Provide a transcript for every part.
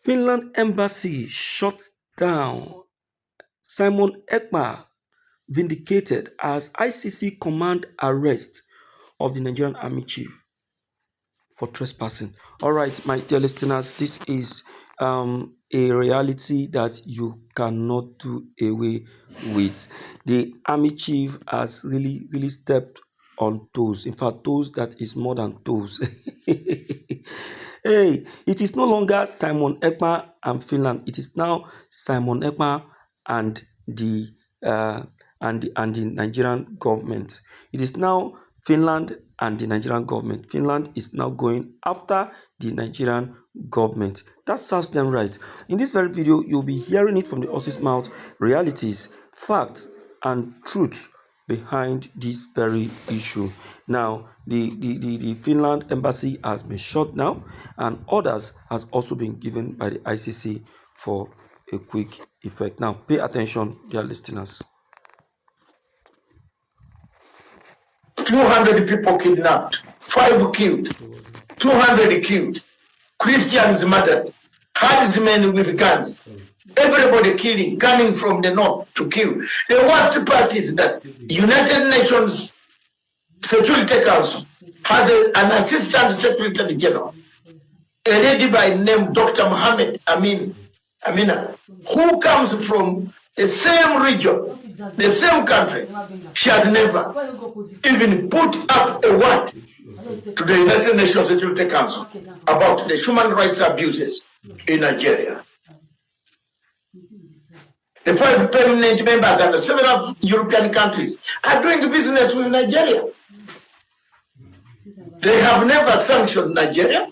Finland embassy shuts down. Simon Ekpa vindicated as ICC command arrest of the Nigerian army chief for trespassing. All right, my dear listeners, this is a reality that you cannot do away with. The army chief has really stepped on toes. In fact, toes that is more than toes. Hey, it is no longer Simon Ekpa and Finland. It is now Simon Ekpa and the Nigerian government. It is now Finland and the Nigerian government. Finland is now going after the Nigerian government. That serves them right. In this very video, you'll be hearing it from the horse's mouth, realities, facts, and truth behind this very issue. Now, the Finland embassy has been shut down, and orders has also been given by the ICC for a quick effect. Now, pay attention, dear listeners. 200 people kidnapped, 5 killed, 200 killed, Christians murdered, herdsmen with guns, everybody killing, coming from the north to kill. The worst part is that United Nations Security Council has an assistant secretary general, a lady by name Dr. Mohammed Amina, who comes from the same region, the same country. She has never even put up a word to the United Nations Security Council about the human rights abuses in Nigeria. The 5 permanent members and several European countries are doing business with Nigeria. They have never sanctioned Nigeria.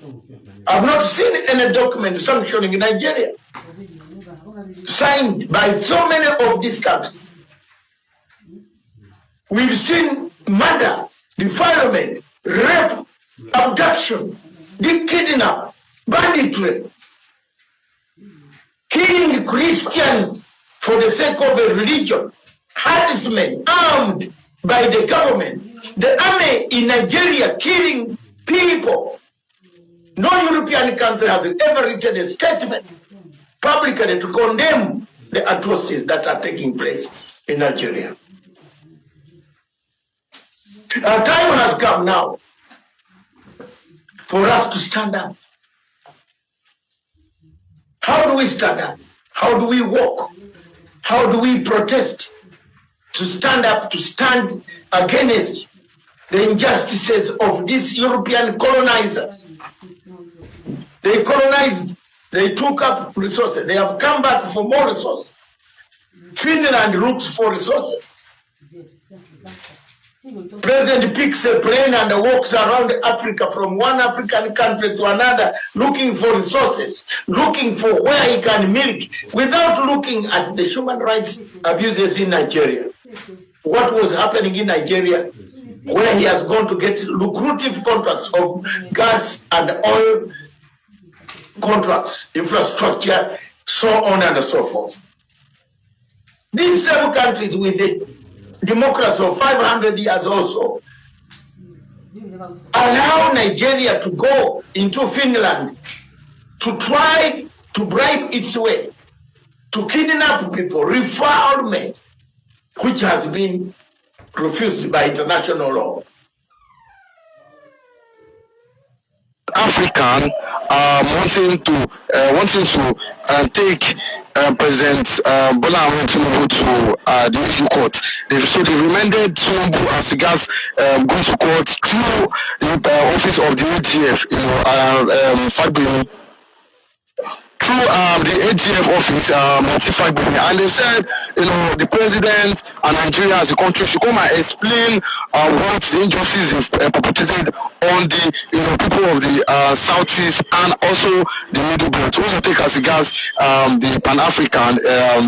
I've not seen any document sanctioning Nigeria signed by so many of these countries. We've seen murder, defilement, rape, abduction, kidnapping, banditry, killing Christians for the sake of a religion, herdsmen armed by the government, the army in Nigeria killing people. No European country has ever written a statement publicly to condemn the atrocities that are taking place in Nigeria. Our time has come now for us to stand up. How do we stand up? How do we walk? How do we protest? To stand up, to stand against the injustices of these European colonizers. They colonized, they took up resources, they have come back for more resources. Finland looks for resources. President picks a plane and walks around Africa from one African country to another looking for resources, looking for where he can milk without looking at the human rights abuses in Nigeria. What was happening in Nigeria, where he has gone to get lucrative contracts of gas and oil contracts, infrastructure, so on and so forth. These same countries with the democracy of 500 years or so allow Nigeria to go into Finland to try to bribe its way, to kidnap people, refoulement, which has been refused by international law. African wanting to take President Bola Ahmed Tinubu to the EU court. So they remanded Tinubu as regards going to court through the office of the AGF, Fagbemi. Through the AGF office, and they said, the president and Nigeria as a country should come and explain what the injustices they've perpetrated on the people of the southeast and also the middle belt. To also take as regards the Pan-African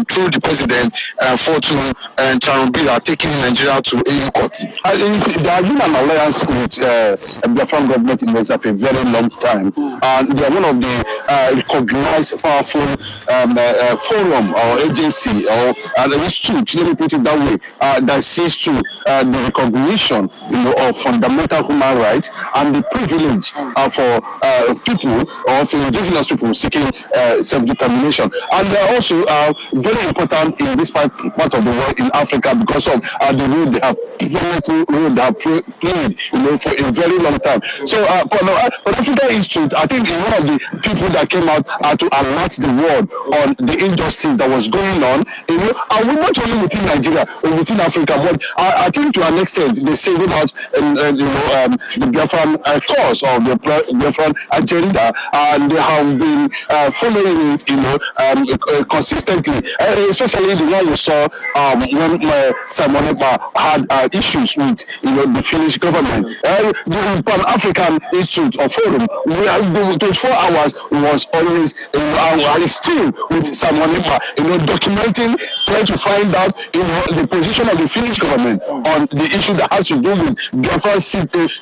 through the president Fortune and Charambila taking Nigeria to EU court. There has been an alliance with the Biafran government in West Africa for a very long time, and they are one of the recognized powerful forum or agency or institute, let me put it that way, that sees to the recognition of fundamental human rights and the privilege for people or for indigenous people seeking self-determination. And they are also very important in this part of the world in Africa because of the role they have played, for a very long time. So for African Institute, I think one of the people that came out to alert the world on the injustice that was going on, and we not only within Nigeria or within Africa, but I think to an extent they singled out the Biafran cause of the Biafran agenda, and they have been following it, consistently, especially the one we saw when Simon Ekpa had issues with the Finnish government. The Pan-African Institute or Forum, where the 24 hours was always still with Simon Ekpa, documenting, trying to find out the position of the Finnish government on the issue that has to do with Biafran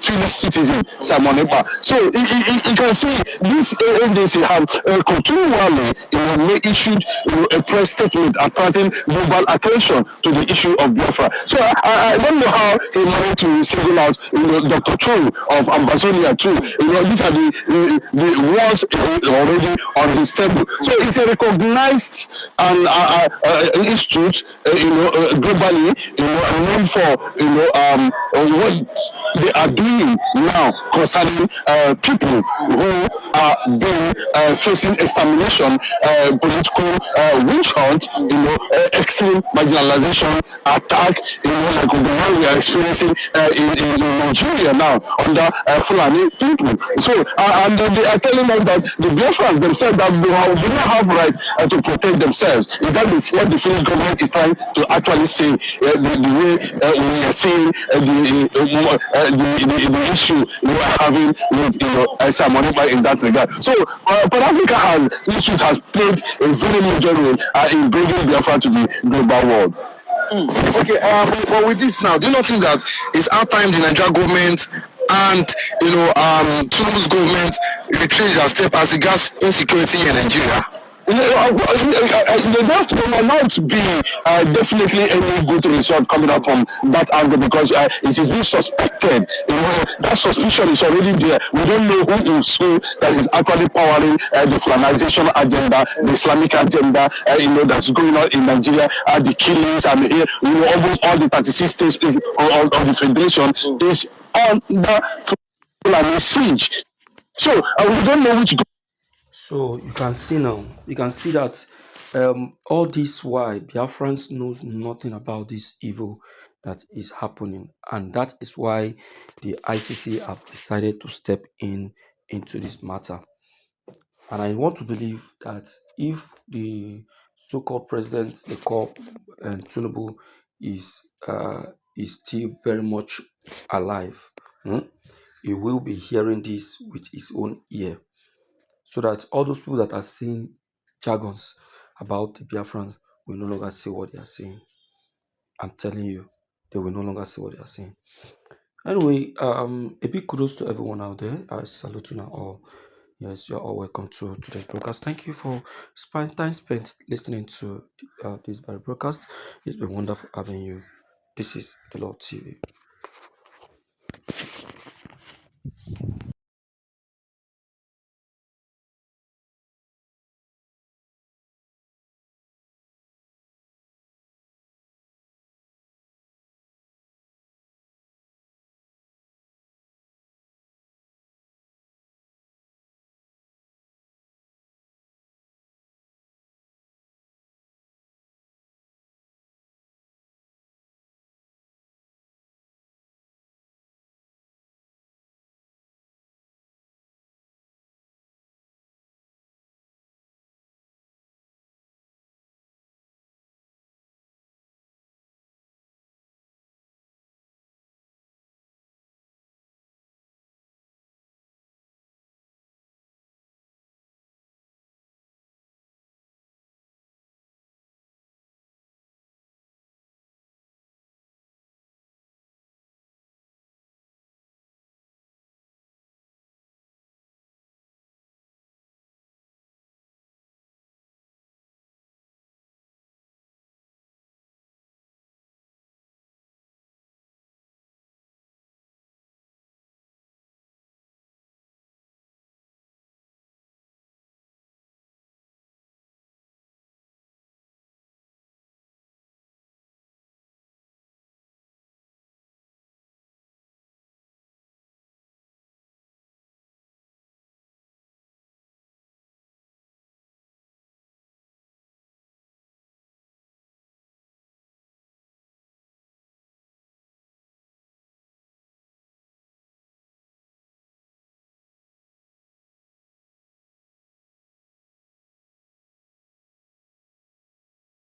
Finnish citizen Simon Ekpa. So you can see this agency have continually issued a press statement attracting global attention to the issue of Biafra. So I don't know how he managed to single out Dr. Cho of Ambazonia too. These are the ones already on his table. So it's a recognized institute, globally, known for what they are doing now concerning people who are being facing extermination, political witch hunt, extreme marginalization, attack, like the one we are experiencing in Nigeria now under Fulani people. So and they are telling us that the Biafrans themselves that do not have right to protect themselves. Is that what the Finnish government is trying to actually say? The way we are seeing the issue we are having with Simon Ekpa in that regard. So Pan Africa has played a very major role in bringing Biafra to the global world. Okay, but with this now, do you not think that it's our time the Nigerian government and Tinubu's government retrace their step as regards insecurity in Nigeria? There will not be definitely any good result coming out from that angle because it is being suspected. That suspicion is already there. We don't know who that is actually powering the Fulanization agenda, the Islamic agenda, that's going on in Nigeria, the killings, and here, almost all the 36 states of the Federation is under Fulani siege. So we don't know which. So you can see now, you can see that all this while Biafrans knows nothing about this evil that is happening, and that is why the ICC have decided to step into this matter. And I want to believe that if the so-called president, the called Tinubu, is still very much alive, he will be hearing this with his own ear, so that all those people that are saying jargons about the Biafrans will no longer say what they are saying. I'm telling you, they will no longer say what they are saying. Anyway, a big kudos to everyone out there. I salute you now all. Yes, you're all welcome to today's broadcast. Thank you for time spent listening to this very broadcast. It's been wonderful having you. This is the Lord TV.